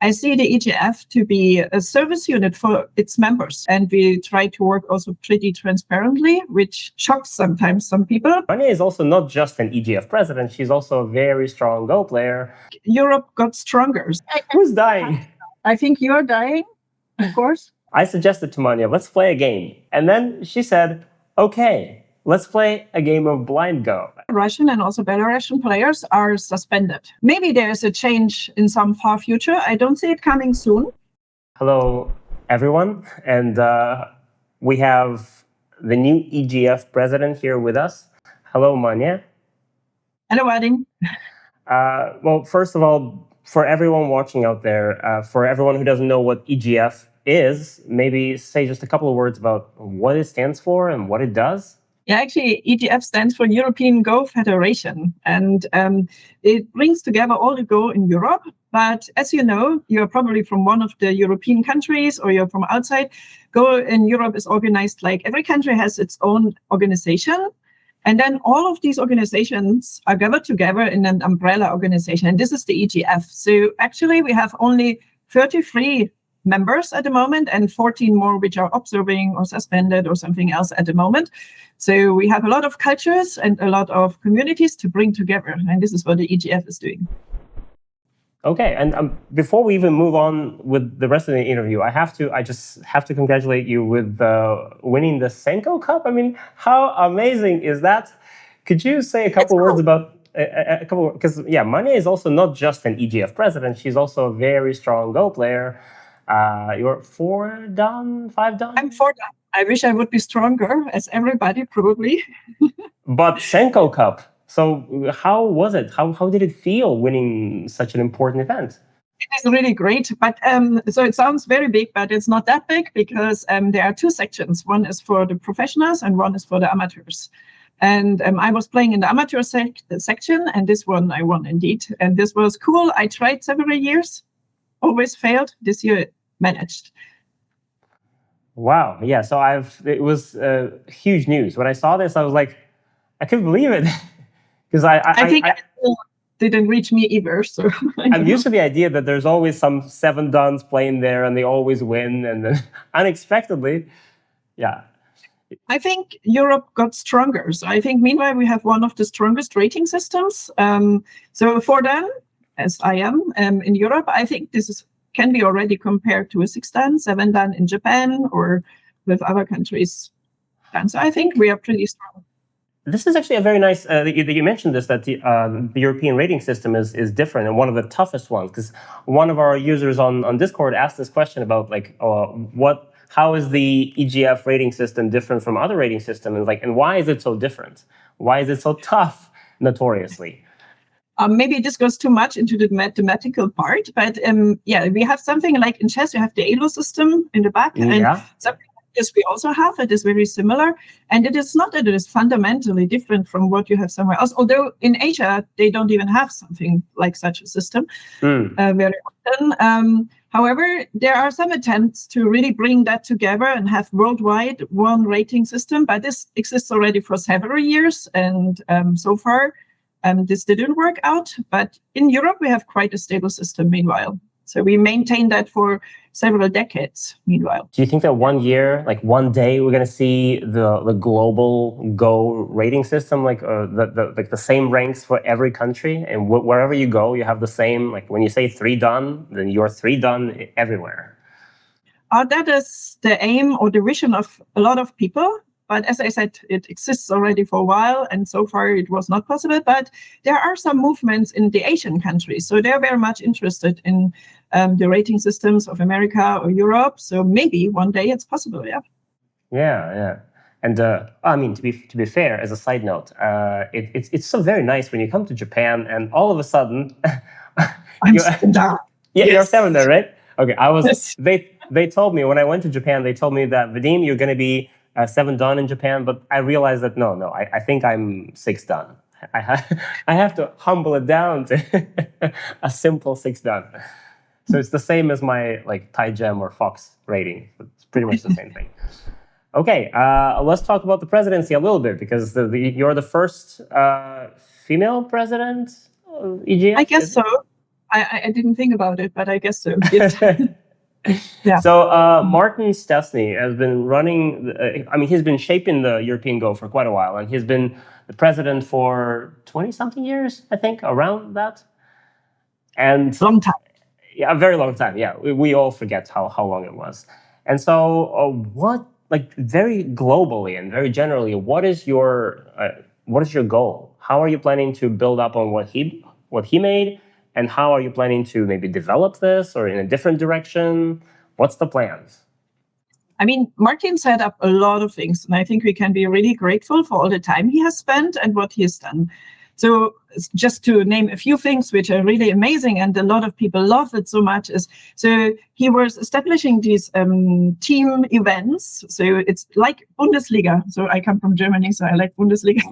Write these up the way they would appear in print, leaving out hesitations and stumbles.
I see the EGF to be a service unit for its members. And we try to work also pretty transparently, which shocks sometimes some people. Manja is also not just an EGF president, she's also a very strong Go player. Europe got stronger. Who's dying? I think you're dying, of course. I suggested to Manja, let's play a game. And then she said, okay, let's play a game of blind Go. Russian and also Belarusian players are suspended. Maybe there is a change in some far future. I don't see it coming soon. Hello, everyone. And we have the new EGF president here with us. Hello, Manja. Hello, Vadim. Well, first of all, for everyone watching out there, for everyone who doesn't know what EGF is, maybe say just a couple of words about what it stands for and what it does. Yeah, actually, EGF stands for Europen Go Federation, and it brings together all the Go in Europe. But as you know, you're probably from one of the European countries or you're from outside. Go in Europe is organized like every country has its own organization. And then all of these organizations are gathered together in an umbrella organization. And this is the EGF. So actually, we have only 33 members at the moment and 14 more which are observing or suspended or something else at the moment. So we have a lot of cultures and a lot of communities to bring together. And this is what the EGF is doing. Okay, and before we even move on with the rest of the interview, I just have to congratulate you with winning the Senko Cup. I mean, how amazing is that? Could you say a couple words about a couple? Because yeah, Manja is also not just an EGF president; she's also a very strong Go player. You're 4 done, 5 done. I'm 4 done. I wish I would be stronger, as everybody probably. But Senko Cup. So how was it? How did it feel winning such an important event? It is really great. But so it sounds very big, but it's not that big because there are 2 sections. One is for the professionals and one is for the amateurs. And I was playing in the amateur section, and this one I won indeed. And this was cool. I tried several years, always failed. This year it managed. Wow. Yeah. So it was huge news. When I saw this, I was like, I couldn't believe it. Because I think it didn't reach me either. So I'm used to the idea that there's always some 7 duns playing there and they always win. And then unexpectedly, yeah. I think Europe got stronger. So I think meanwhile we have one of the strongest rating systems. So for them, as I am in Europe, I think this can be already compared to a 6 dan, 7 dan in Japan or with other countries. And so I think we are pretty strong. This is actually a very nice, that you mentioned this, that the European rating system is different and one of the toughest ones, because one of our users on Discord asked this question about like, how is the EGF rating system different from other rating systems, and why is it so different? Why is it so tough, notoriously? Maybe this goes too much into the mathematical part, but yeah, we have something like in chess, you have the ELO system in the back, and something like this we also have. It is very similar, and it is not that it is fundamentally different from what you have somewhere else. Although in Asia they don't even have something like such a system very often. However, there are some attempts to really bring that together and have worldwide one rating system, but this exists already for several years, and so far. This didn't work out, but in Europe, we have quite a stable system meanwhile. So we maintain that for several decades meanwhile. Do you think that one year, like one day, we're going to see the global Go rating system, like the same ranks for every country? And wherever you go, you have the same, like when you say 3 done, then you're 3 done everywhere. That is the aim or the vision of a lot of people. But as I said, it exists already for a while, and so far it was not possible. But there are some movements in the Asian countries. So they're very much interested in the rating systems of America or Europe. So maybe one day it's possible, yeah. Yeah. And I mean, to be fair, as a side note, it's so very nice when you come to Japan and all of a sudden... I'm 7 dan. Yeah, yes. You're 7 dan, right? Okay, Yes. They told me, when I went to Japan, they told me that, Vadim, you're going to be 7 dan in Japan, but I realized that no, I think I'm 6 dan. I have to humble it down to a simple 6 dan. So it's the same as my like Thai Gem or Fox rating. It's pretty much the same thing. Okay, let's talk about the presidency a little bit, because you're the first female president of EGF. I guess so. I didn't think about it, but I guess so. Yes. Yeah. So Martin Stesny has been running, he's been shaping the European Go for quite a while, and he's been the president for 20-something years, I think, around that. And long time. Yeah, a very long time. Yeah, we all forget how long it was. And so very globally and very generally, what is your goal? How are you planning to build up on what he made? And how are you planning to maybe develop this or in a different direction? What's the plans? I mean, Martin set up a lot of things, and I think we can be really grateful for all the time he has spent and what he has done. So just to name a few things which are really amazing, and a lot of people love it so much, so he was establishing these team events. So it's like Bundesliga. So I come from Germany, so I like Bundesliga.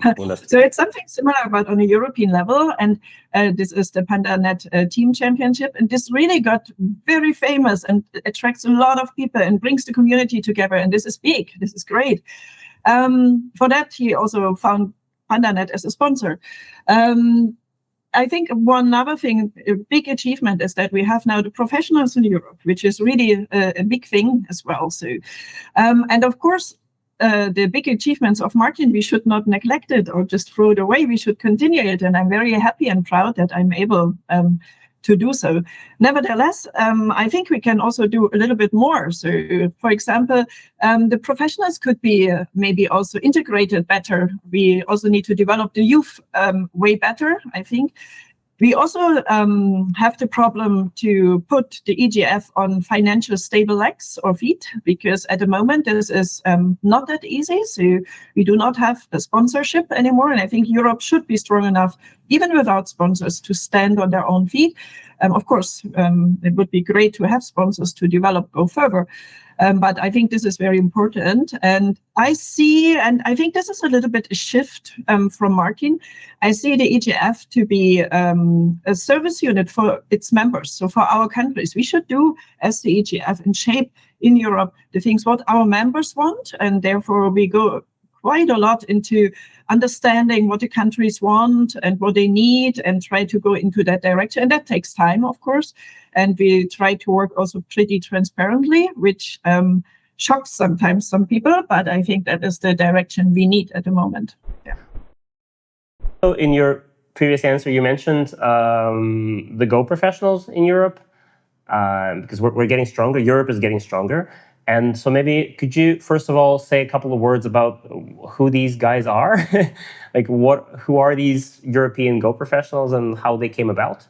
So it's something similar, but on a European level. And this is the PandaNet Team Championship. And this really got very famous and attracts a lot of people and brings the community together. And this is big. This is great. For that, he also found PandaNet as a sponsor. I think one other thing, a big achievement, is that we have now the professionals in Europe, which is really a big thing as well. So, and of course, the big achievements of Martin, we should not neglect it or just throw it away. We should continue it, and I'm very happy and proud that I'm able to do so. Nevertheless, I think we can also do a little bit more. So, for example, the professionals could be maybe also integrated better. We also need to develop the youth way better, I think. We also have the problem to put the EGF on financial stable legs or feet, because at the moment this is not that easy. So we do not have a sponsorship anymore. And I think Europe should be strong enough, even without sponsors, to stand on their own feet. Of course, it would be great to have sponsors to go further. But I think this is very important. And I think this is a little bit a shift from Martin. I see the EGF to be a service unit for its members. So for our countries, we should do as the EGF and shape in Europe the things what our members want. And therefore we go quite a lot into understanding what the countries want and what they need and try to go into that direction. And that takes time, of course. And we try to work also pretty transparently, which shocks sometimes some people, but I think that is the direction we need at the moment. Yeah. So in your previous answer, you mentioned the Go professionals in Europe, because we're getting stronger. Europe is getting stronger. And so maybe could you, first of all, say a couple of words about who these guys are? Who are these European Go professionals and how they came about?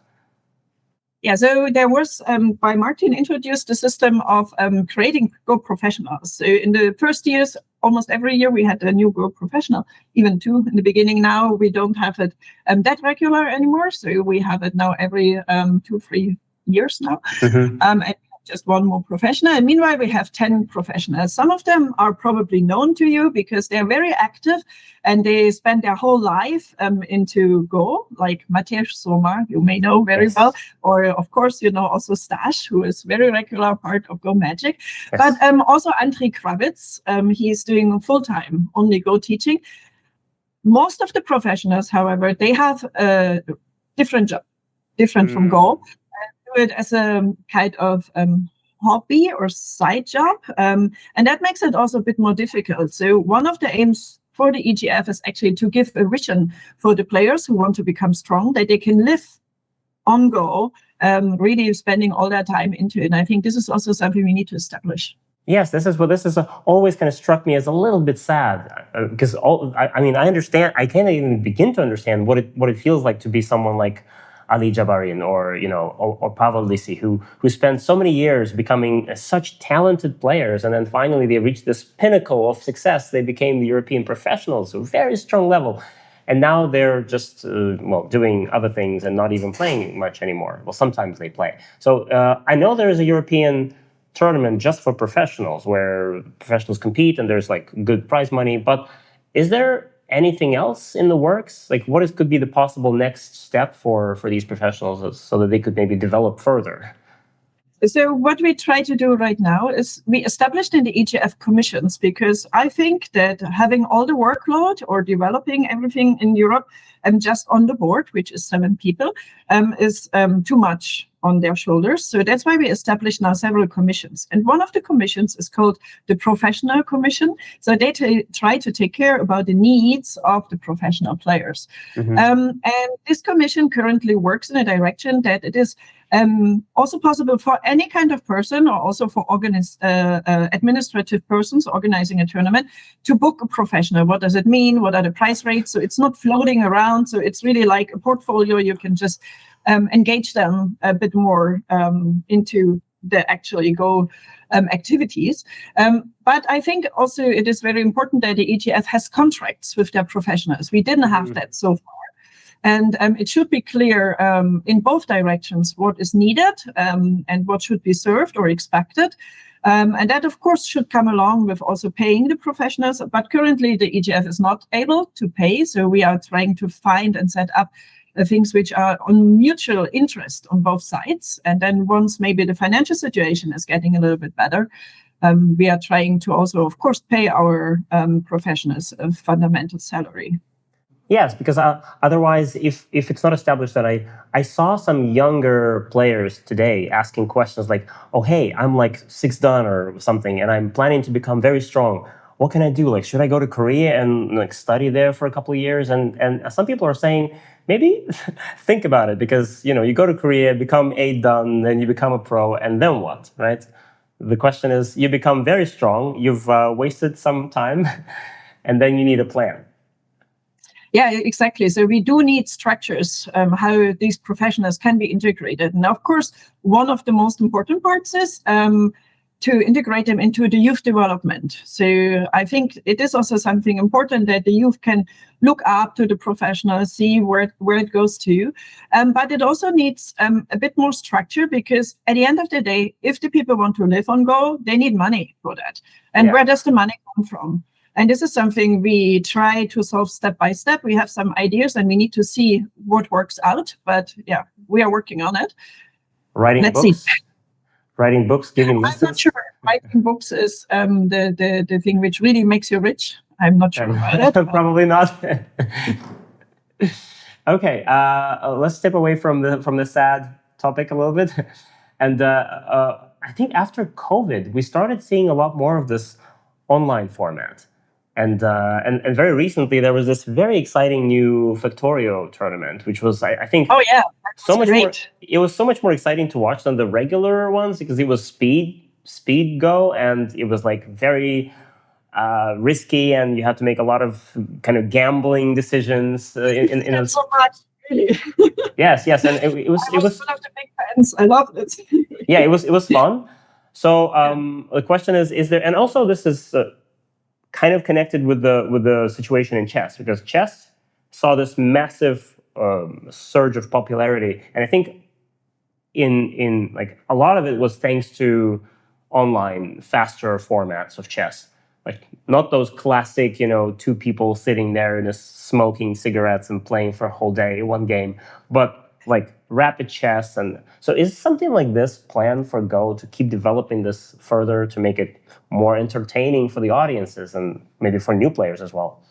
Yeah, so there was, by Martin, introduced the system of creating Go professionals. So in the first years, almost every year we had a new Go professional, even two in the beginning. Now we don't have it that regular anymore. So we have it now every 2-3 years now. Mm-hmm. And just one more professional. And meanwhile, we have 10 professionals. Some of them are probably known to you because they're very active and they spend their whole life into Go, like Matej Somar, you may know very well. Or, of course, you know also Stash, who is very regular part of Go Magic. Yes. But also Andrei Kravitz, he's doing full-time, only Go teaching. Most of the professionals, however, they have a different job, different from Go. Do it as a kind of hobby or side job, and that makes it also a bit more difficult. So one of the aims for the EGF is actually to give a vision for the players who want to become strong, that they can live on Go, really spending all their time into it. And I think this is also something we need to establish. Yes, this is always kind of struck me as a little bit sad, because I understand. I can't even begin to understand what it feels like to be someone like Ali Jabarin or Pavel Lisi, who spent so many years becoming such talented players, and then finally they reached this pinnacle of success. They became the European professionals, a very strong level, and now they're just doing other things and not even playing much anymore. Well, sometimes they play. So I know there is a European tournament just for professionals where professionals compete and there's like good prize money, but is there anything else in the works? Like could be the possible next step for these professionals so that they could maybe develop further? So what we try to do right now is we established in the EGF commissions, because I think that having all the workload or developing everything in Europe and just on the board, which is 7 people, is too much on their shoulders. So that's why we established now several commissions. And one of the commissions is called the Professional Commission. So they try to take care about the needs of the professional players. And this commission currently works in a direction that it is also possible for any kind of person, or also for administrative persons organizing a tournament, to book a professional. What does it mean? What are the price rates? So it's not floating around. So it's really like a portfolio. You can just engage them a bit more into the actually Go activities. But I think also it is very important that the EGF has contracts with their professionals. We didn't have that so far. And it should be clear in both directions what is needed and what should be served or expected. And that, of course, should come along with also paying the professionals. But currently, the EGF is not able to pay. So we are trying to find and set up things which are on mutual interest on both sides. And then once maybe the financial situation is getting a little bit better, we are trying to also, of course, pay our professionals a fundamental salary. Yes, because otherwise, if it's not established, that I saw some younger players today asking questions like, oh, hey, I'm like 6 Dan or something, and I'm planning to become very strong. What can I do? Like, should I go to Korea and like study there for a couple of years? And some people are saying, maybe think about it, because, you know, you go to Korea, become 8 Dan, then you become a pro, and then what, right? The question is, you become very strong, you've wasted some time, and then you need a plan. Yeah, exactly. So we do need structures, how these professionals can be integrated. And of course, one of the most important parts is to integrate them into the youth development. So I think it is also something important that the youth can look up to the professionals, see where it goes to. But it also needs a bit more structure, because at the end of the day, if the people want to live on Go, they need money for that. And where does the money come from? And this is something we try to solve step by step. We have some ideas and we need to see what works out. But yeah, we are working on it. Let's books? See. Writing books, giving lessons? I'm not sure. Writing books is the thing which really makes you rich. I'm not sure about it. Probably not. Okay, let's step away from the sad topic a little bit. And I think after COVID, we started seeing a lot more of this online format. And very recently, there was this very exciting new Factorio tournament, which was, I think, so much more. It was so much more exciting to watch than the regular ones, because it was speed Go, and it was like very risky, and you had to make a lot of kind of gambling decisions. In so much, really. Yes, and it was one of the big fans. I loved it. Yeah, it was fun. So the question is there, and also this is kind of connected with the situation in chess, because chess saw this massive surge of popularity, and I think in like a lot of it was thanks to online faster formats of chess, like not those classic 2 people sitting there and just smoking cigarettes and playing for a whole day one game, but like rapid chess. And so is something like this planned for Go to keep developing this further, to make it more entertaining for the audiences and maybe for new players as well?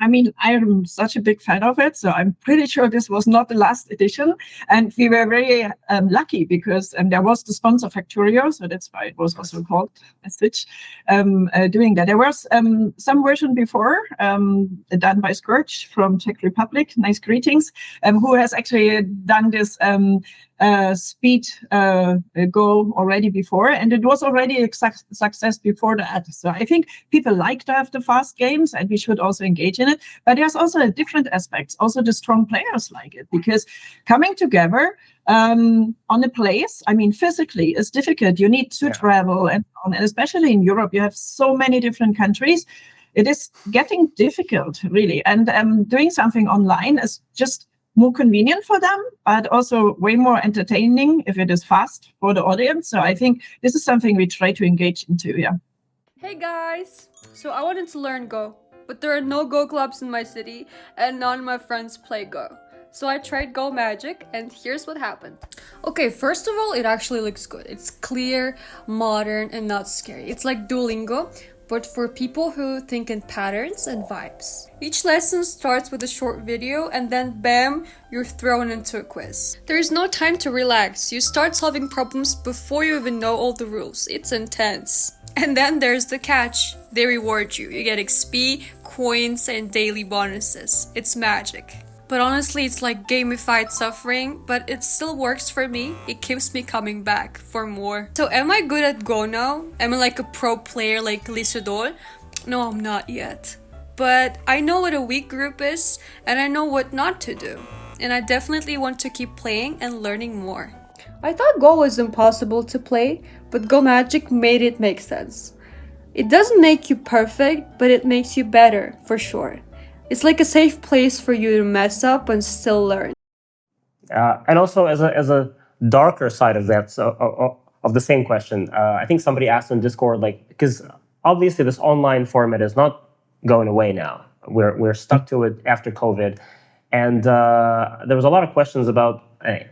I mean, I'm such a big fan of it, so I'm pretty sure this was not the last edition. And we were very lucky, because there was the sponsor Factorio, so that's why it was also called as such, doing that. There was some version before, done by Scourge from Czech Republic, nice greetings, who has actually done this speed Go already before, and it was already a success before that. So I think people like to have the fast games, and we should also engage in it. But there's also different aspects. Also, the strong players like it, because coming together on a place, I mean, physically is difficult. You need to travel and so on. And especially in Europe, you have so many different countries. It is getting difficult, really. And doing something online is just more convenient for them, but also way more entertaining if it is fast for the audience. So I think this is something we try to engage into, Hey guys! So I wanted to learn Go, but there are no Go clubs in my city, and none of my friends play Go. So I tried Go Magic, and here's what happened. Okay, first of all, it actually looks good. It's clear, modern, and not scary. It's like Duolingo, but for people who think in patterns and vibes. Each lesson starts with a short video, and then bam, you're thrown into a quiz. There is no time to relax. You start solving problems before you even know all the rules. It's intense. And then there's the catch. They reward you. You get XP, coins, and daily bonuses. It's magic. But honestly, it's like gamified suffering, but it still works for me. It keeps me coming back for more. So am I good at Go now? Am I like a pro player like Lisador? No, I'm not yet. But I know what a weak group is, and I know what not to do. And I definitely want to keep playing and learning more. I thought Go was impossible to play, but Go Magic made it make sense. It doesn't make you perfect, but it makes you better, for sure. It's like a safe place for you to mess up and still learn. And also, as a darker side of that, of the same question, I think somebody asked on Discord, like, because obviously this online format is not going away now. We're stuck to it after COVID, and there was a lot of questions about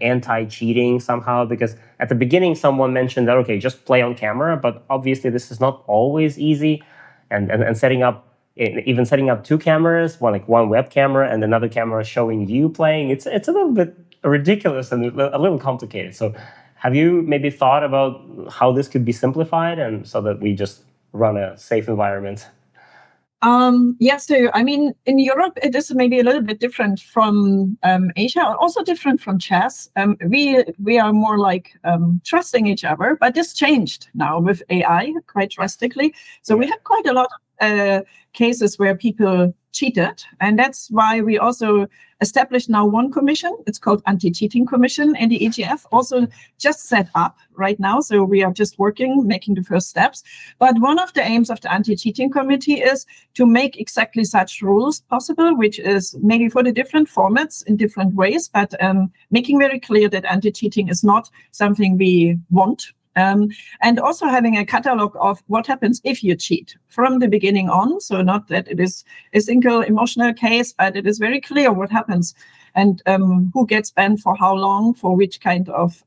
anti-cheating somehow, because at the beginning someone mentioned that okay, just play on camera, but obviously this is not always easy, and setting up. Even setting up two cameras, one web camera and another camera showing you playing, it's a little bit ridiculous and a little complicated. So have you maybe thought about how this could be simplified and so that we just run a safe environment? Yes, so I mean, in Europe, it is maybe a little bit different from Asia, also different from chess. We are more like trusting each other, but this changed now with AI quite drastically. So we have quite a lot of cases where people cheated, and that's why we also established now one commission. It's called Anti-Cheating Commission, and the EGF also just set up right now. So we are just working, making the first steps. But one of the aims of the Anti-Cheating Committee is to make exactly such rules possible, which is maybe for the different formats in different ways, but making very clear that anti-cheating is not something we want. And also having a catalog of what happens if you cheat from the beginning on. So not that it is a single emotional case, but it is very clear what happens and who gets banned for how long, for which kind of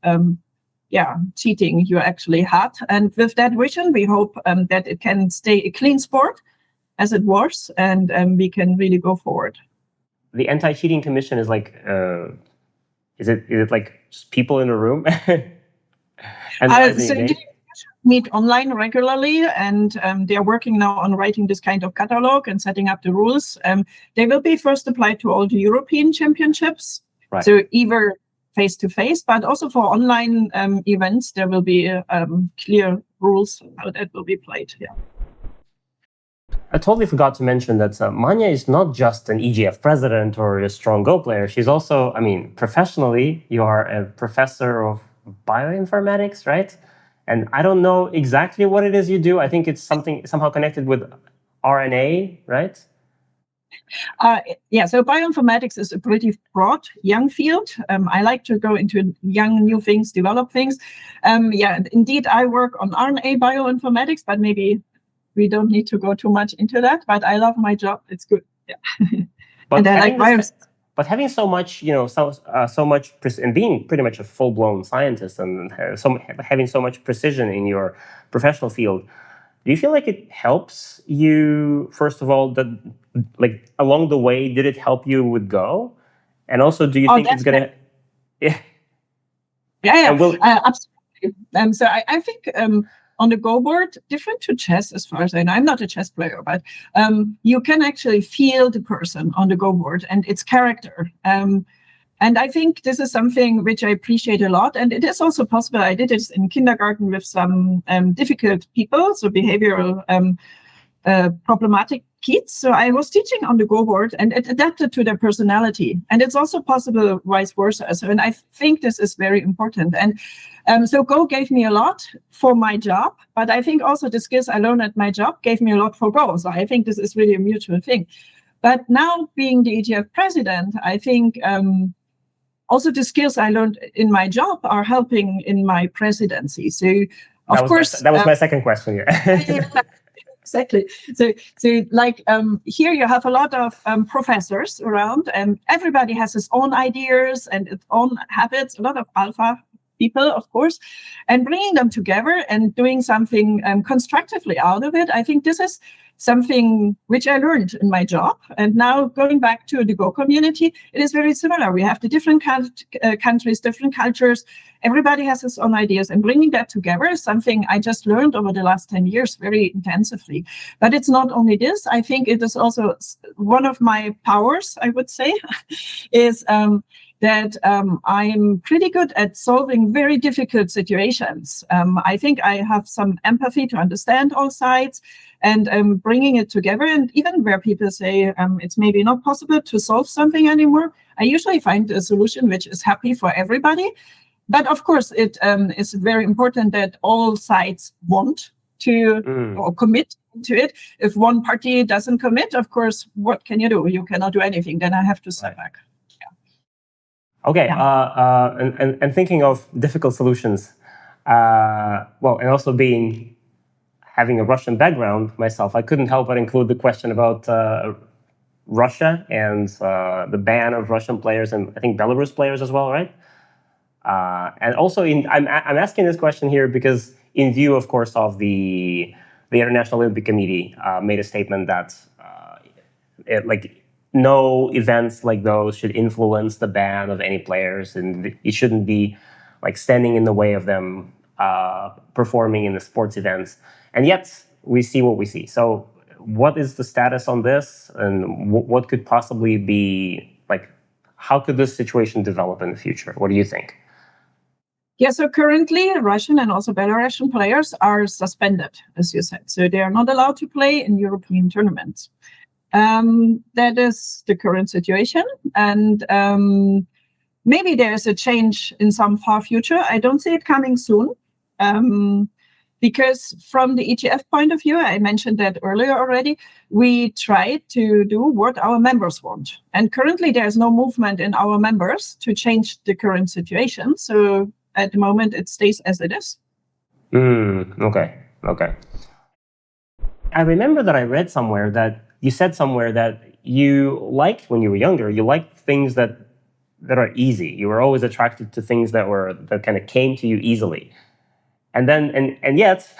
cheating you actually had. And with that vision, we hope that it can stay a clean sport as it was, and we can really go forward. The Anti-Cheating Commission is like, is it like just people in a room? So they meet online regularly, and they are working now on writing this kind of catalog and setting up the rules. They will be first applied to all the European championships, right. So either face-to-face, but also for online events, there will be clear rules how that will be played. Yeah. I totally forgot to mention that Manja is not just an EGF president or a strong Go player. She's also, I mean, professionally, you are a professor of bioinformatics, right? And I don't know exactly what it is you do. I think it's somehow connected with RNA, right? So bioinformatics is a pretty broad, young field. I like to go into young, new things, develop things. Indeed, I work on RNA bioinformatics, but maybe we don't need to go too much into that. But I love my job; it's good. Yeah. But and I like bioinformatics. But having so much, so much, and being pretty much a full-blown scientist and having so much precision in your professional field, do you feel like it helps you? First of all, that like along the way, did it help you with Go? And also, do you think it's gonna? Yeah. Absolutely. So I think on the Go board, different to chess as far as I know. I'm not a chess player, but you can actually feel the person on the Go board and its character. And I think this is something which I appreciate a lot. And it is also possible. I did it in kindergarten with some difficult people, so behavioral problematic kids. So I was teaching on the Go board, and it adapted to their personality. And it's also possible vice versa. So, and I think this is very important. And so Go gave me a lot for my job, but I think also the skills I learned at my job gave me a lot for Go. So I think this is really a mutual thing. But now being the EGF president, I think also the skills I learned in my job are helping in my presidency. So of course, that was my second question here. Exactly. So like here you have a lot of professors around, and everybody has his own ideas and its own habits. A lot of alpha people, of course, and bringing them together and doing something constructively out of it. I think this is something which I learned in my job. And now going back to the Go community, it is very similar. We have the different countries, different cultures. Everybody has his own ideas, and bringing that together is something I just learned over the last 10 years very intensively. But it's not only this. I think it is also one of my powers, I would say, is that I'm pretty good at solving very difficult situations. I think I have some empathy to understand all sides and bringing it together. And even where people say it's maybe not possible to solve something anymore, I usually find a solution which is happy for everybody. But of course, it is very important that all sides want to or commit to it. If one party doesn't commit, of course, what can you do? You cannot do anything. Then I have to step back. Okay, and thinking of difficult solutions, well, and also having a Russian background myself, I couldn't help but include the question about Russia and the ban of Russian players and I think Belarus players as well, right? And also, I'm asking this question here because in view, of course, of the International Olympic Committee made a statement that no events like those should influence the ban of any players, and it shouldn't be like standing in the way of them performing in the sports events. And yet we see what we see. So what is the status on this, and what could possibly be, like, how could this situation develop in the future? What do you think? Yeah, so currently Russian and also Belarusian players are suspended, as you said. So they are not allowed to play in European tournaments. That is the current situation. And maybe there's a change in some far future. I don't see it coming soon. Because from the EGF point of view, I mentioned that earlier already, we try to do what our members want. And currently there's no movement in our members to change the current situation. So at the moment, it stays as it is. Okay. I remember that I read somewhere that you said somewhere that you liked, when you were younger, you liked things that are easy. You were always attracted to things that kind of came to you easily. And then, and yet,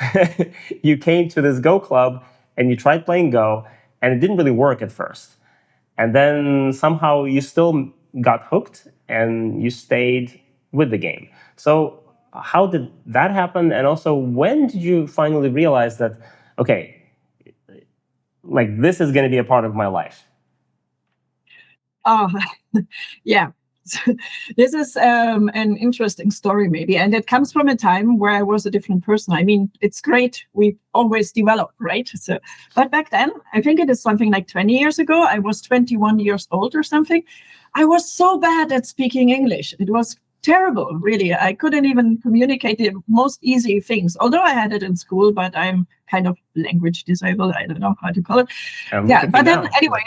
you came to this Go club and you tried playing Go, and it didn't really work at first. And then somehow you still got hooked and you stayed with the game. So how did that happen? And also, when did you finally realize that, okay, like this is going to be a part of my life? Yeah. This is an interesting story, maybe, and it comes from a time where I was a different person. I mean, it's great. We always develop, right? So, but back then, I think it is something like 20 years ago. I was 21 years old or something. I was so bad at speaking English. It was terrible, really. I couldn't even communicate the most easy things, although I had it in school, but I'm kind of language disabled. I don't know how to call it. Yeah, but then anyway.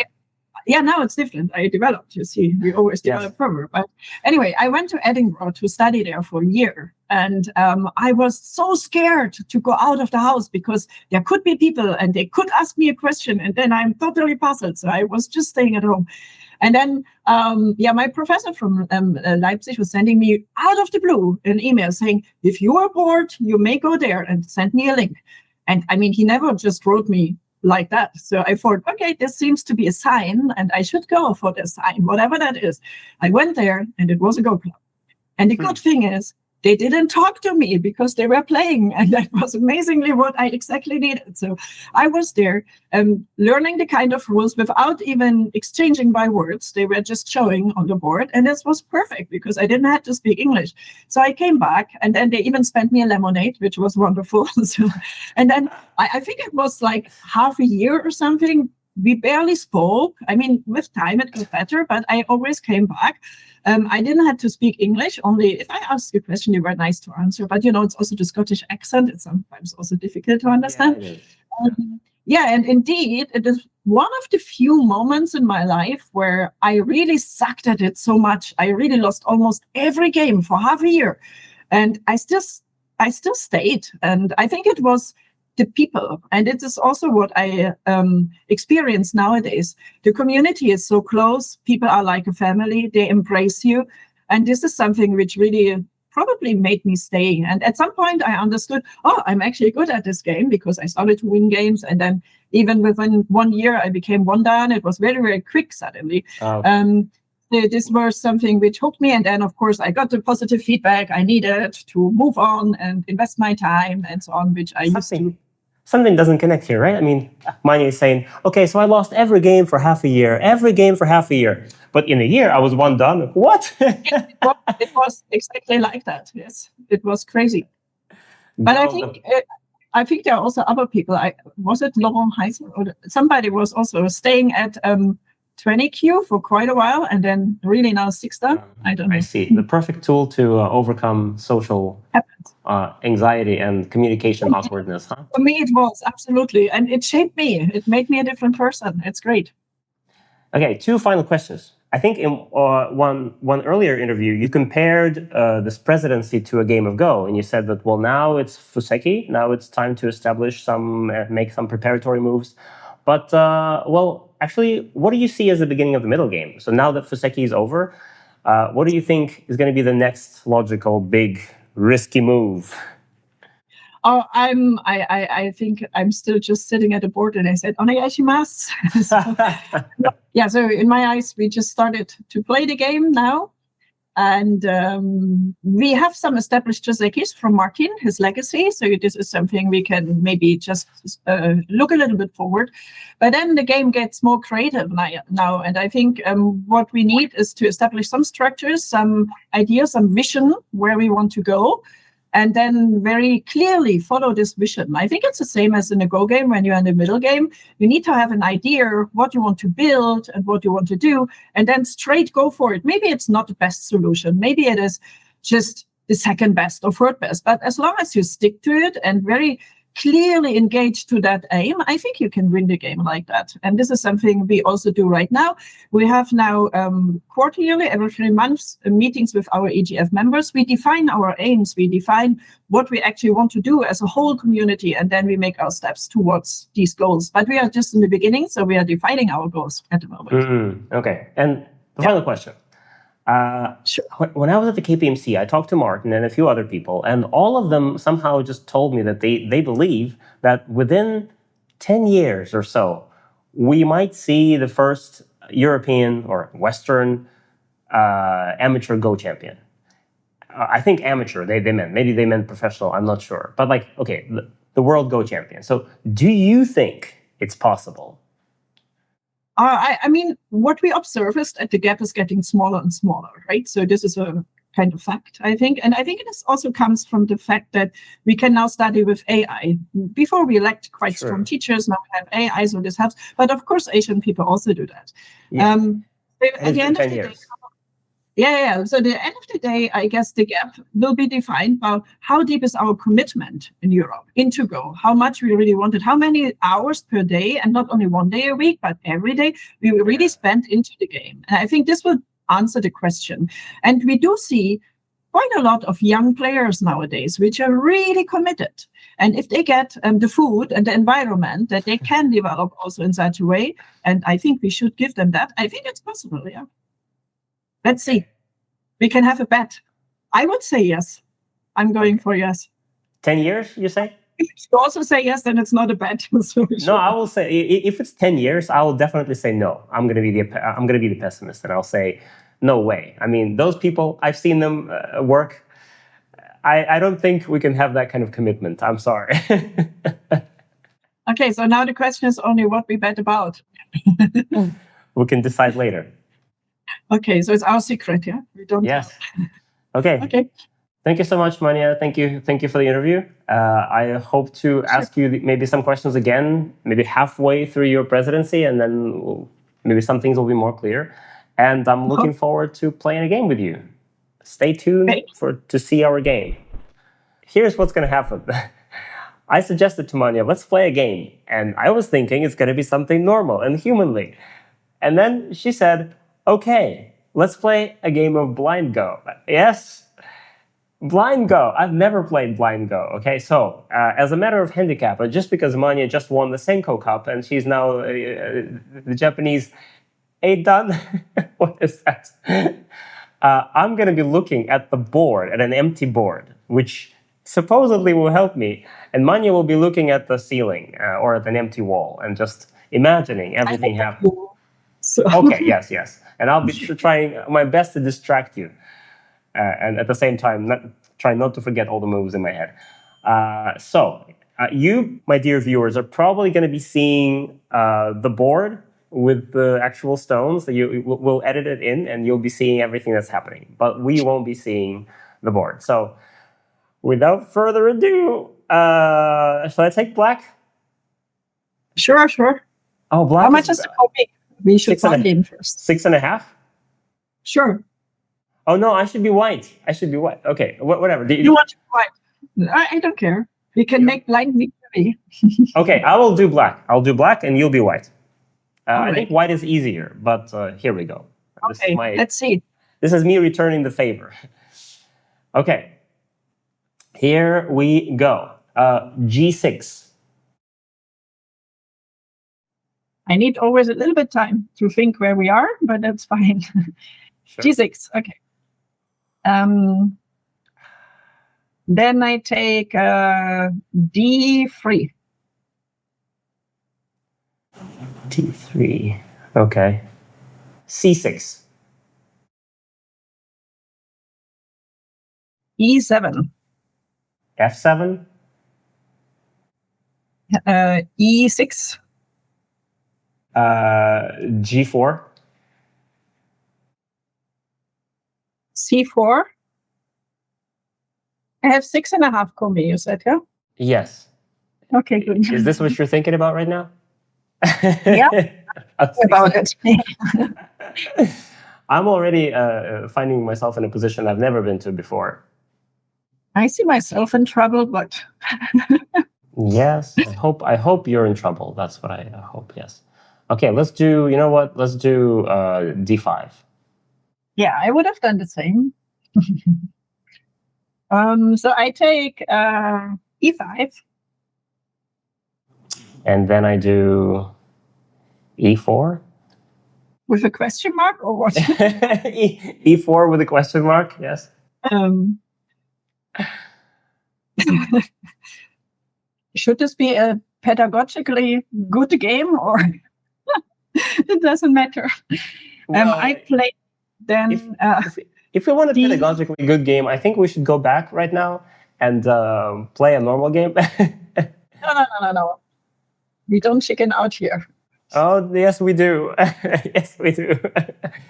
Yeah, now it's different. I developed, you see, we always develop further. But anyway, I went to Edinburgh to study there for a year. And I was so scared to go out of the house because there could be people and they could ask me a question. And then I'm totally puzzled. So I was just staying at home. And then, my professor from Leipzig was sending me out of the blue an email saying, if you are bored, you may go there, and send me a link. And I mean, he never just wrote me like that. So I thought, okay, this seems to be a sign and I should go for the sign, whatever that is. I went there and it was a Go club. And the good thing is they didn't talk to me because they were playing, and that was amazingly what I exactly needed. So I was there learning the kind of rules without even exchanging by words. They were just showing on the board, and this was perfect because I didn't have to speak English. So I came back, and then they even spent me a lemonade, which was wonderful. And then I think it was like half a year or something. We barely spoke. I mean, with time it got better, but I always came back. I didn't have to speak English, only if I asked a question, they were nice to answer. But, you know, it's also the Scottish accent. It's sometimes also difficult to understand. Yeah, and indeed, it is one of the few moments in my life where I really sucked at it so much. I really lost almost every game for half a year. And I still stayed. And I think it was the people. And it is also what I experience nowadays. The community is so close. People are like a family. They embrace you. And this is something which really probably made me stay. And at some point I understood, I'm actually good at this game, because I started to win games. And then even within 1 year, I became 1 dan. It was very, very quick suddenly. This was something which hooked me. And then, of course, I got the positive feedback I needed to move on and invest my time and so on, which I used to. Something doesn't connect here, right? I mean, Manja is saying, okay, so I lost every game for half a year. But in a year, I was 1 dan. What? It was exactly like that, yes. It was crazy. But I think there are also other people. Was it Laurent Heiser? Or somebody was also staying at 20Q for quite a while, and then really now 6 dan. I don't know. I see. The perfect tool to overcome social anxiety and communication awkwardness, huh? For me, it was, absolutely. And it shaped me. It made me a different person. It's great. Okay, 2 final questions. I think in one earlier interview, you compared this presidency to a game of Go, and you said that, well, now it's Fuseki. Now it's time to establish make some preparatory moves. But, actually, what do you see as the beginning of the middle game? So now that Fuseki is over, what do you think is going to be the next logical, big, risky move? I think I'm still just sitting at a board, and I said, "Onegaishimasu." So in my eyes, we just started to play the game now. And we have some established Josekis from Martin, his legacy. So this is something we can maybe just look a little bit forward. But then the game gets more creative now. And I think what we need is to establish some structures, some ideas, some vision where we want to go. And then very clearly follow this vision. I think it's the same as in a Go game. When you're in the middle game, you need to have an idea what you want to build and what you want to do, and then straight go for it. Maybe it's not the best solution. Maybe it is just the second best or third best. But as long as you stick to it and very clearly engage to that aim, I think you can win the game like that. And this is something we also do right now. We have now quarterly, every 3 months, meetings with our EGF members. We define our aims. We define what we actually want to do as a whole community, and then we make our steps towards these goals. But we are just in the beginning, so we are defining our goals at the moment. Okay. And the final question. Sure. When I was at the KPMC, I talked to Martin and a few other people, and all of them somehow just told me that they believe that within 10 years or so, we might see the first European or Western amateur Go champion. I think amateur, they meant. Maybe they meant professional, I'm not sure. But the world Go champion. So do you think it's possible? I mean, what we observe is that the gap is getting smaller and smaller, right? So this is a kind of fact, I think. And I think it also comes from the fact that we can now study with AI. Before we lacked quite strong teachers, now we have AI, so this helps. But of course, Asian people also do that. Yeah. At the end of the day, so at the end of the day, I guess the gap will be defined by how deep is our commitment in Europe into Go, how much we really want it, how many hours per day, and not only 1 day a week, but every day, we will really spend into the game. And I think this will answer the question. And we do see quite a lot of young players nowadays, which are really committed. And if they get the food and the environment that they can develop also in such a way, and I think we should give them that, I think it's possible, yeah. Let's see. We can have a bet. I would say yes. I'm going for yes. 10 years, you say? If you also say yes, then it's not a bet. No, I will say if it's 10 years, I will definitely say no. I'm going to be the pessimist, and I'll say no way. I mean, those people, I've seen them work. I don't think we can have that kind of commitment. I'm sorry. Okay, so now the question is only what we bet about. We can decide later. Okay, so it's our secret, yeah? We don't. Yes. Okay. Thank you so much, Manja. Thank you for the interview. I hope to ask you maybe some questions again, maybe halfway through your presidency, and then maybe some things will be more clear. And I'm looking forward to playing a game with you. Stay tuned to see our game. Here's what's going to happen. I suggested to Manja, let's play a game. And I was thinking it's going to be something normal and humanly. And then she said, okay, let's play a game of blind Go. Yes? Blind Go. I've never played Blind Go. Okay, so as a matter of handicap, just because Manja just won the Senko Cup and she's now the Japanese 8-dan, what is that? I'm going to be looking at the board, at an empty board, which supposedly will help me. And Manja will be looking at the ceiling or at an empty wall and just imagining everything happening. So. Okay, yes. And I'll be trying my best to distract you. And at the same time, try not to forget all the moves in my head. So you, my dear viewers, are probably going to be seeing the board with the actual stones. We'll edit it in, and you'll be seeing everything that's happening. But we won't be seeing the board. So without further ado, shall I take black? Sure. Oh, black. How much is the copy? We should find in first. 6.5? Sure. Oh, no, I should be white. Okay, whatever. You want to be white? I don't care. We can make blind victory. Okay, I will do black. I'll do black and you'll be white. Right. I think white is easier, but here we go. Okay, let's see. This is me returning the favor. Okay, here we go. G6. I need always a little bit time to think where we are, but that's fine. Sure. G6, okay. Then I take D3. D3, okay. C6. E7. F7. E6. G4. C4. I have 6.5 combi, you said, yeah? Yes. Okay, good. Is this what you're thinking about right now? Yeah. About it. I'm already finding myself in a position I've never been to before. I see myself in trouble, but yes, I hope you're in trouble. That's what I hope. Yes. Okay, let's do. You know what? Let's do D5. Yeah, I would have done the same. So I take E5. And then I do E4. With a question mark or what? E4 with a question mark, yes. Should this be a pedagogically good game or it doesn't matter? Well, I play then. If we want a pedagogically good game, I think we should go back right now and play a normal game. No. We don't chicken out here. Oh, yes, we do. Yes, we do.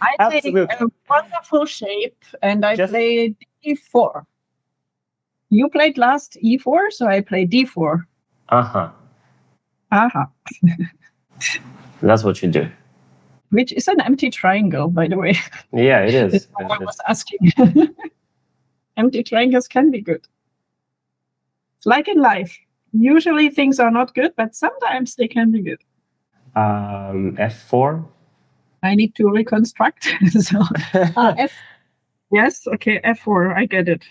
I take a wonderful shape and I play D4. You played last E4, so I play D4. That's what you do. Which is an empty triangle, by the way. Yeah, it is. That's what I was asking. Empty triangles can be good. It's like in life. Usually things are not good, but sometimes they can be good. F4. I need to reconstruct. So, F. Yes, okay, F4. I get it.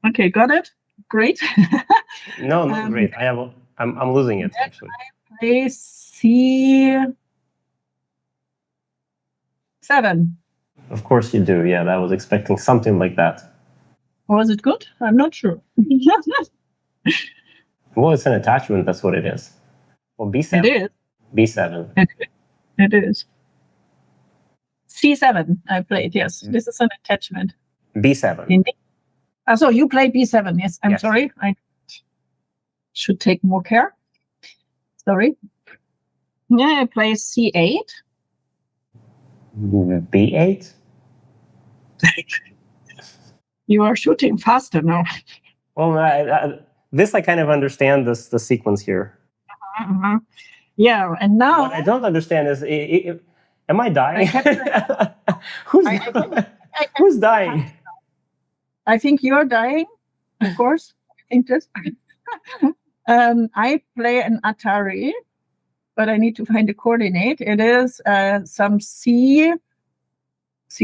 Okay, got it. Great. No, not great. I'm losing it actually. I play C7. Of course you do. Yeah, I was expecting something like that. Was it good? I'm not sure. Well, it's an attachment. That's what it is. Well, B7. It is. B7. It is. C7 I played, yes. This is an attachment. B7. Indeed. So you played B7, yes. I'm sorry. I should take more care. Sorry. Yeah, I play C8. B8? You are shooting faster now. Well, this I kind of understand the sequence here. Yeah, and now what I don't understand is, am I dying? Who's dying? I think you're dying, of course. I think this. I play an Atari, but I need to find the coordinate. It is some C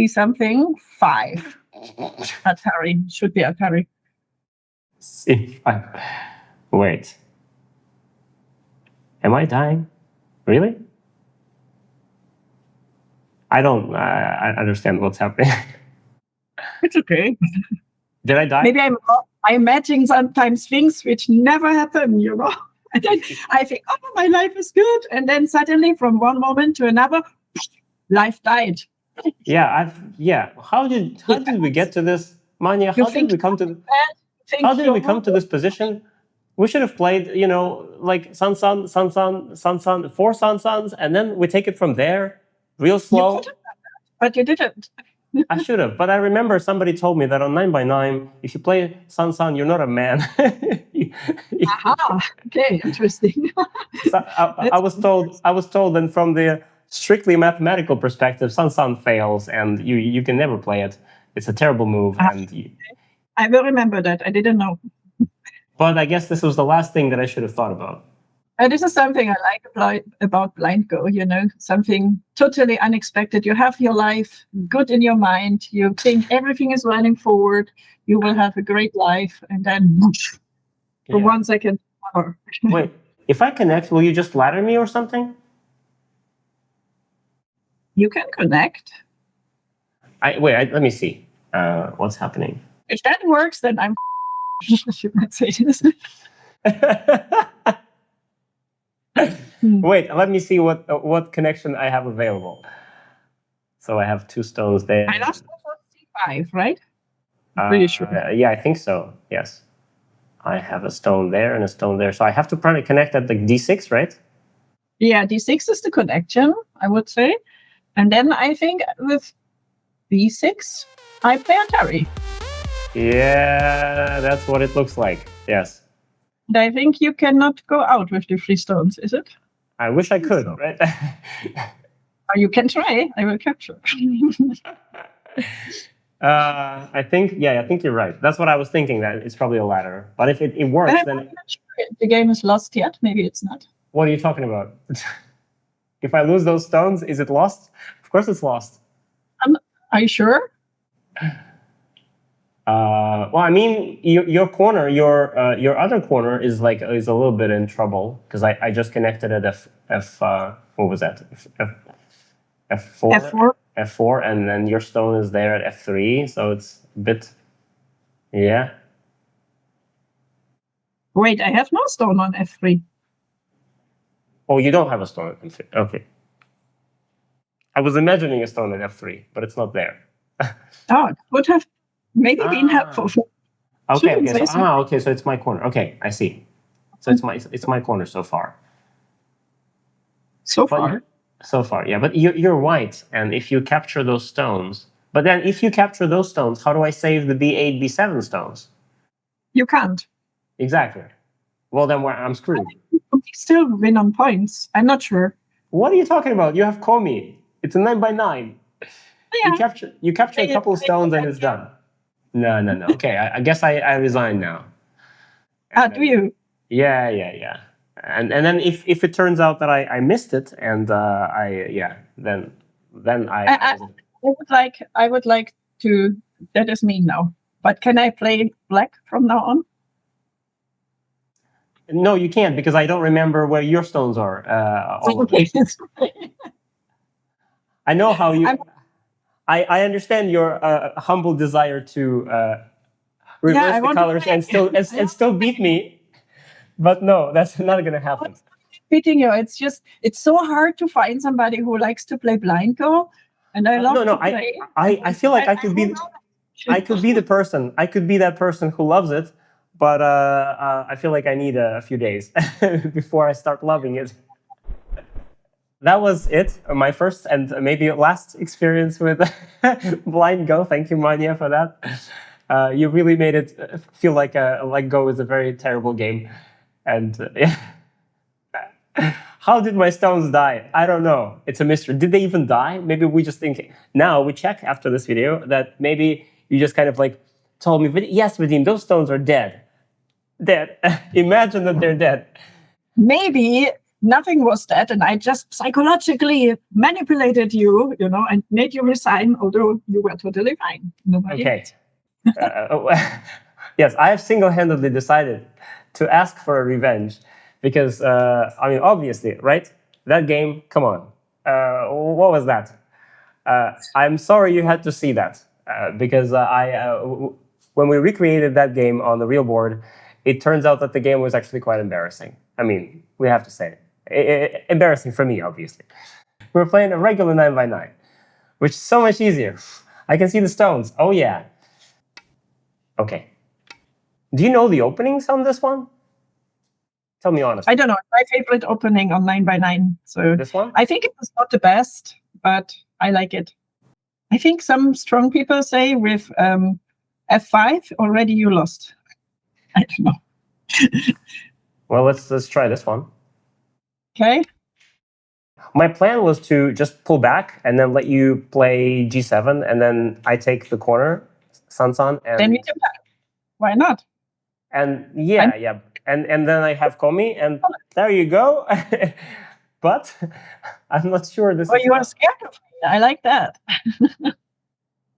something 5. Atari. Should be Atari. C5. Wait. Am I dying? Really? I don't I understand what's happening. It's okay. Did I die? Maybe I imagine sometimes things which never happen, you know. And then I think, oh, my life is good. And then suddenly from one moment to another, life died. Yeah, How did we get to this, Manja? How did we come to this position? We should have played, like Sun, 4 Sun, and then we take it from there, real slow. But you didn't. I should have, but I remember somebody told me that on 9x9, if you play Sun, you're not a man. Aha, okay, interesting. So I was told, and from the strictly mathematical perspective, Sun fails, and you can never play it. It's a terrible move. I will remember that. I didn't know. But I guess this was the last thing that I should have thought about. This is something I like about Blind Go, something totally unexpected. You have your life good in your mind. You think everything is running forward. You will have a great life. And then for 1 second. Wait, if I connect, will you just ladder me or something? You can connect. Let me see what's happening. If that works, then I'm should not say this. Wait, let me see what connection I have available. So I have 2 stones there. I lost C5, right? I'm pretty sure. Yeah, I think so. Yes. I have a stone there and a stone there. So I have to probably connect at the D6, right? Yeah, D6 is the connection, I would say. And then I think with B6, I play Atari. Yeah, that's what it looks like. Yes. And I think you cannot go out with the 3 stones, is it? I wish I could, right? Or you can try. I will capture. I think you're right. That's what I was thinking, that it's probably a ladder. But if it works, then... I'm not sure the game is lost yet. Maybe it's not. What are you talking about? If I lose those stones, is it lost? Of course it's lost. Are you sure? Well, I mean, your corner, your other corner is a little bit in trouble because I just connected at what was that? F4. F4, and then your stone is there at F3, so it's a bit, yeah. Wait, I have no stone on F3. Oh, you don't have a stone at F3. Okay. I was imagining a stone at F3, but it's not there. Oh, it would have maybe been helpful. Okay, so it's my corner. Okay, I see. So it's my corner so far. So far, yeah. But you're white, and if you capture those stones, but then if you capture those stones, how do I save the B8, B7 stones? You can't. Exactly. Well, then I'm screwed. You still win on points. I'm not sure. What are you talking about? You have Komi. It's a 9x9. Yeah. You capture a couple of stones and it's done. No. Okay, I guess I resign now. Do you? Yeah. And then if it turns out that I missed it and then I would like to. That is me now. But can I play black from now on? No, you can't, because I don't remember where your stones are. Okay. I know how you. I understand your humble desire to reverse the colors and still beat me, but no, that's not going to happen. Beating you, it's so hard to find somebody who likes to play Blind Go, and I love to play. I feel like I could be the person. I could be that person who loves it, but I feel like I need a few days before I start loving it. That was it, my first and maybe last experience with Blind Go. Thank you, Manja, for that. You really made it feel like Go is a very terrible game. And how did my stones die? I don't know. It's a mystery. Did they even die? Maybe we just think, now we check after this video that maybe you just kind of told me, yes, Vadim, those stones are dead. Dead. Imagine that they're dead. Maybe nothing was that, and I just psychologically manipulated you, and made you resign, although you were totally fine. Okay. Yes, I have single-handedly decided to ask for a revenge because, obviously, right? That game, come on. What was that? I'm sorry you had to see that because when we recreated that game on the real board, it turns out that the game was actually quite embarrassing. I mean, we have to say it. Embarrassing for me, obviously. We were playing a regular 9x9, which is so much easier. I can see the stones. Oh, yeah. Okay. Do you know the openings on this one? Tell me honestly. I don't know. My favorite opening on 9x9. So this one? I think it was not the best, but I like it. I think some strong people say with F5 already you lost. I don't know. Well, let's try this one. Okay. My plan was to just pull back and then let you play G7, and then I take the corner, Sansan, and then we can back. Why not? And yeah. And then I have Komi, and there you go. But I'm not sure this. Oh, you are scared of me. I like that.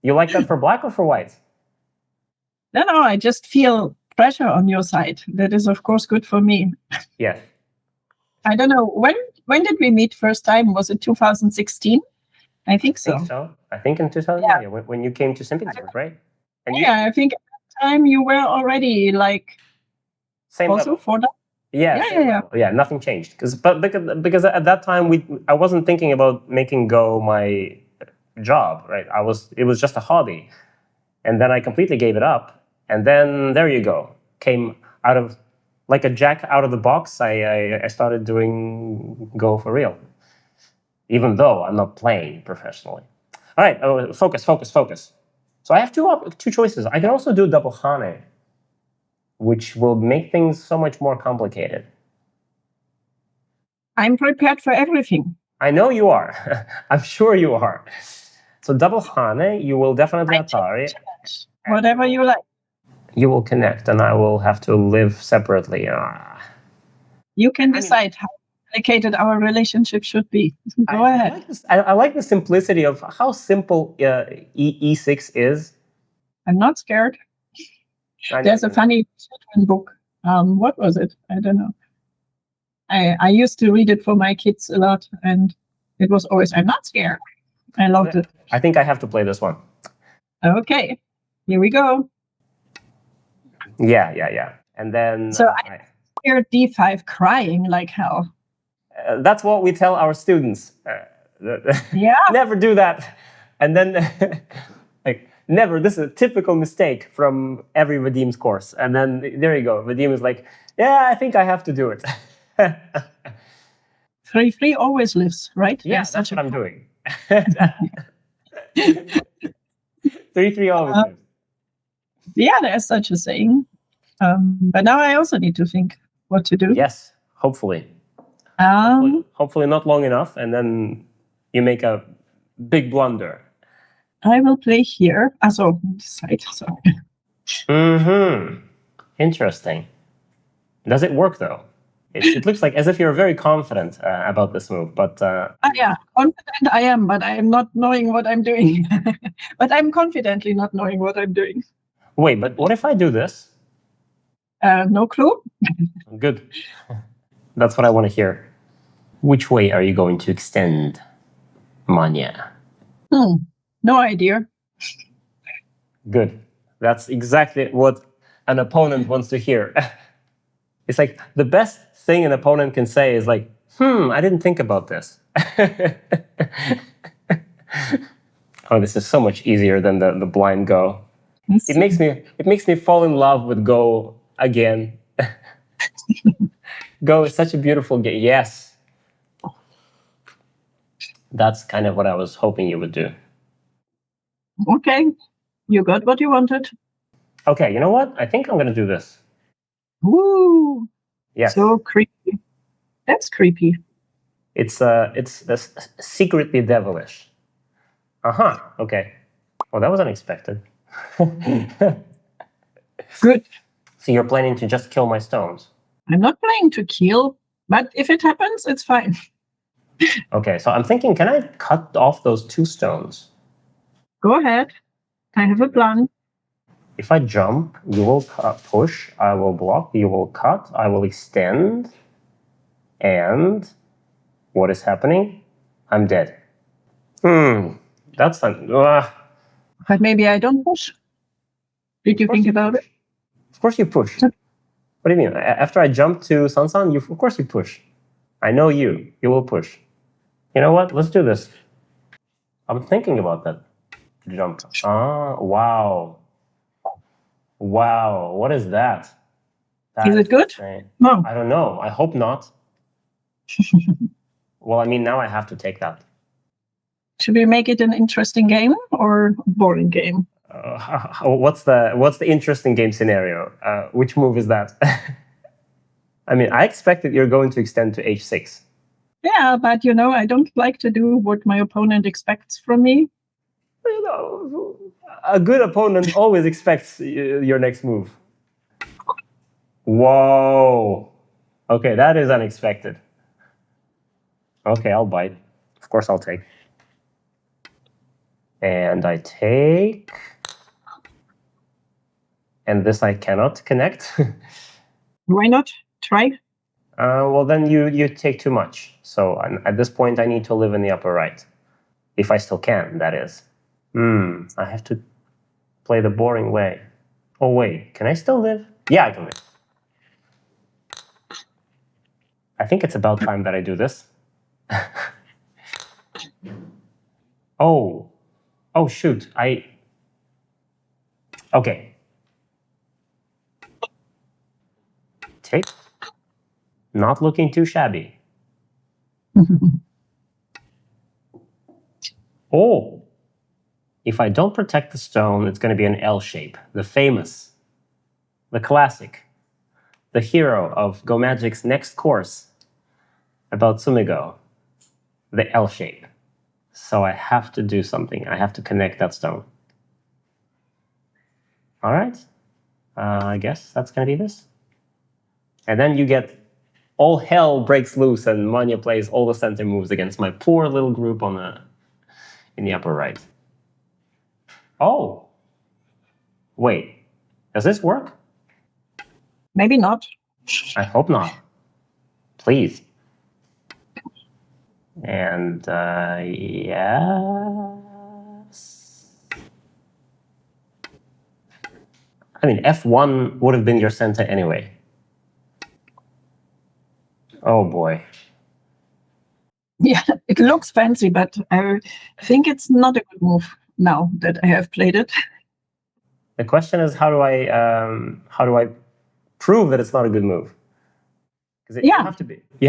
You like that for black or for white? No, I just feel pressure on your side. That is, of course, good for me. Yeah. I don't know. When did we meet first time? Was it 2016? I think so. I think in 2000, yeah, when you came to St. Petersburg, right? And I think at that time you were already like same also level. for that. Yeah, nothing changed because at that time I wasn't thinking about making Go my job, right? It was just a hobby, and then I completely gave it up, and then there you go, came out of like a jack out of the box. I started doing Go for real, even though I'm not playing professionally. All right, focus. So I have two choices. I can also do double Hane, which will make things so much more complicated. I'm prepared for everything. I know you are. I'm sure you are. So double Hane, you will definitely Atari. Whatever you like. You will connect, and I will have to live separately. You can decide how complicated our relationship should be. Go ahead. I like the simplicity of how simple E6 is. I'm not scared. There's a funny children's book. What was it? I don't know. I used to read it for my kids a lot, and it was always, I'm not scared. I loved it. I think I have to play this one. Okay, here we go. Yeah. And then... So I hear D5 crying like hell. That's what we tell our students. Yeah. Never do that. And then, never. This is a typical mistake from every Vadim's course. And then, there you go. Vadim is like, yeah, I think I have to do it. 3-3 always lives, right? Yeah, that's what I'm doing. 3-3 always lives. Yeah, there's such a saying. But now I also need to think what to do. Yes, hopefully. Hopefully not long enough, and then you make a big blunder. I will play here. So this side. Sorry. Interesting. Does it work though? It looks like as if you're very confident about this move, but... yeah, confident I am, but I am not knowing what I'm doing. But I'm confidently not knowing what I'm doing. Wait, but what if I do this? No clue. Good. That's what I want to hear. Which way are you going to extend, Manja? No idea. Good. That's exactly what an opponent wants to hear. It's like the best thing an opponent can say is like, I didn't think about this. Oh, this is so much easier than the blind Go. It makes me fall in love with Go again. Go is such a beautiful game. Yes. That's kind of what I was hoping you would do. Okay. You got what you wanted. Okay, you know what? I think I'm going to do this. Woo! Yeah. So creepy. That's creepy. It's secretly devilish. Okay. Well, that was unexpected. Good. So you're planning to just kill my stones? I'm not planning to kill. But if it happens, it's fine. Okay, so I'm thinking, can I cut off those 2 stones? Go ahead. I have a plan. If I jump, you will push, I will block, you will cut, I will extend, and what is happening? I'm dead. That's fun. But maybe I don't push. Did you think about it? Of course you push. What do you mean? After I jump to Sansan, of course you push. I know you. You will push. You know what? Let's do this. I'm thinking about that. Jump. Ah, wow. Wow, what is that? Is it good? Insane. No. I don't know. I hope not. Well, I mean, now I have to take that. Should we make it an interesting game or a boring game? What's the interesting game scenario? Which move is that? I mean, I expected you're going to extend to h6. Yeah, but I don't like to do what my opponent expects from me. A good opponent always expects your next move. Whoa. Okay, that is unexpected. Okay, I'll bite. Of course, I'll take. And I take. And this I cannot connect. Why not? Try. Well, then you take too much. So at this point, I need to live in the upper right. If I still can, that is. I have to play the boring way. Oh, wait. Can I still live? Yeah, I can live. I think it's about time that I do this. Oh, shoot. Okay. Take. Not looking too shabby. Oh. If I don't protect the stone, it's going to be an L shape. The famous, the classic, the hero of Go Magic's next course about Sumigo, the L shape. So I have to do something. I have to connect that stone. All right. I guess that's going to be this. And then you get all hell breaks loose and Manja plays all the center moves against my poor little group in the upper right. Oh. Wait. Does this work? Maybe not. I hope not. Please. And, yes. I mean, F1 would have been your center anyway. Oh, boy. Yeah, it looks fancy, but I think it's not a good move now that I have played it. The question is, how do I prove that it's not a good move? Because you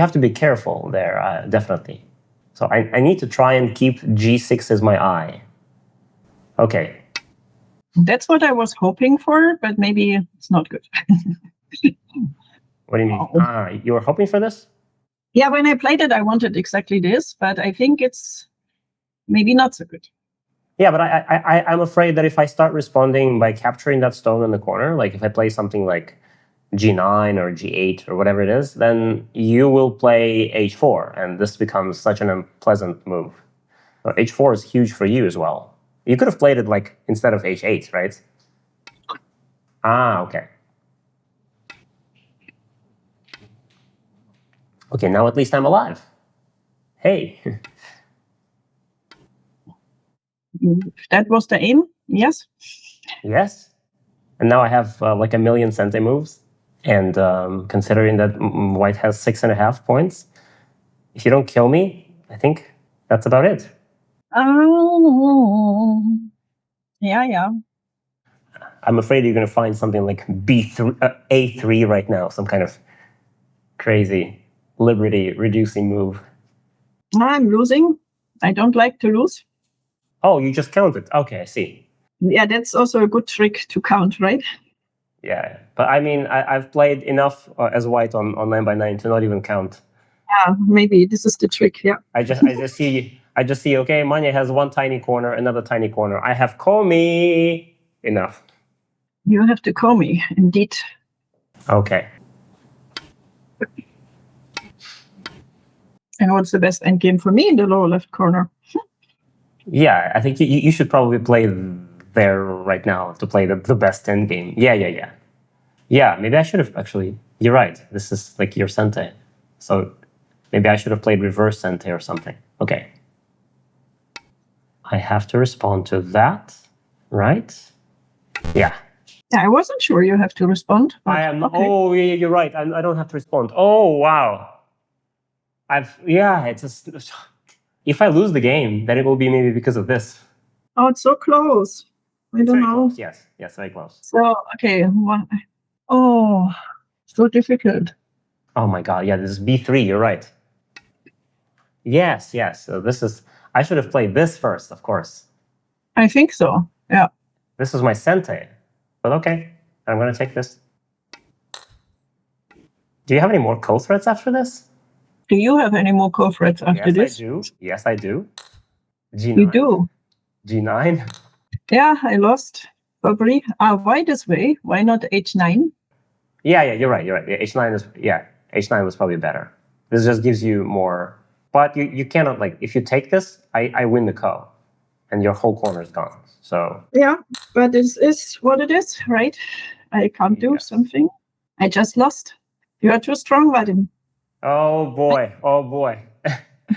have to be careful there, definitely. So I need to try and keep G6 as my eye. Okay. That's what I was hoping for, but maybe it's not good. What do you mean? You were hoping for this? Yeah, when I played it, I wanted exactly this, but I think it's maybe not so good. Yeah, but I'm afraid that if I start responding by capturing that stone in the corner, like if I play something like G9 or G8 or whatever it is, then you will play H4, and this becomes such an unpleasant move. So H4 is huge for you as well. You could have played it like instead of H8, right? Okay. Okay, now at least I'm alive. Hey. That was the aim, yes? Yes. And now I have like a million cente moves. And considering that white has 6.5 points, if you don't kill me, I think that's about it. Oh, yeah. I'm afraid you're going to find something like A3 right now, some kind of crazy liberty-reducing move. I'm losing. I don't like to lose. Oh, you just counted. Okay, I see. Yeah, that's also a good trick to count, right? Yeah, but I mean, I've played enough as white on 9x9 to not even count. Yeah, maybe this is the trick. Yeah. I just see. Okay, Manja has one tiny corner, another tiny corner. I have Komi. Enough. You have to call me, indeed. Okay. And what's the best endgame for me in the lower left corner? Yeah, I think you should probably play there right now to play the best endgame. Yeah. Yeah, maybe I should have actually. You're right. This is like your Sente. So maybe I should have played reverse Sente or something. Okay. I have to respond to that, right? Yeah. Yeah, I wasn't sure you have to respond. I am. Okay. Oh, yeah, you're right. I don't have to respond. Oh, wow. It's just, if I lose the game, then it will be maybe because of this. Oh, it's so close. I don't know. Close. Yes, very close. So, okay. Oh, so difficult. Oh my God. Yeah, this is B3. You're right. Yes. So this is, I should have played this first, of course. I think so. Yeah. This is my Sente. But okay, I'm going to take this. Do you have any more co-threats after this? Do you have any more co-threats after this? Yes, I do. G9. You do? G9. Yeah, I lost. Probably. Why this way? Why not H9? Yeah, you're right. Yeah, H9 was probably better. This just gives you more. But you cannot, like, if you take this, I win the ko. And your whole corner is gone. So. Yeah, but this is what it is, right? I can't do something. I just lost. You are too strong, Vadim. Oh boy.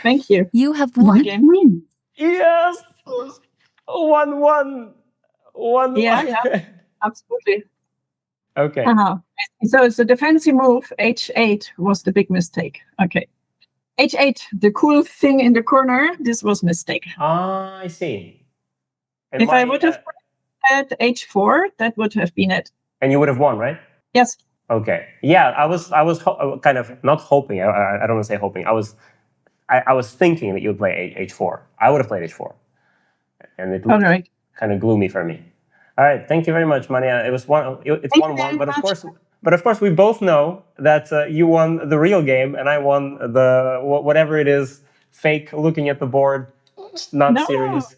Thank you. You have won. Win. Yes! 1-1. 1-1. Yeah, absolutely. Okay. So it's a defensive move. H8 was the big mistake. Okay. H8, the cool thing in the corner, this was mistake. I see. And if I would have had H4, that would have been it. And you would have won, right? Yes. Okay. Yeah, I was kind of not hoping. I don't want to say hoping. I was thinking that you would play H4. I would have played H4, and it looked kind of gloomy for me. All right. Thank you very much, Manja. It's 1-1, but of course we both know that you won the real game and I won the whatever it is, fake looking at the board, not serious.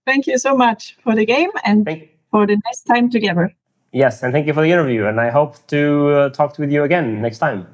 Thank you so much for the game and for the next time together. Yes, and thank you for the interview, and I hope to talk with you again next time.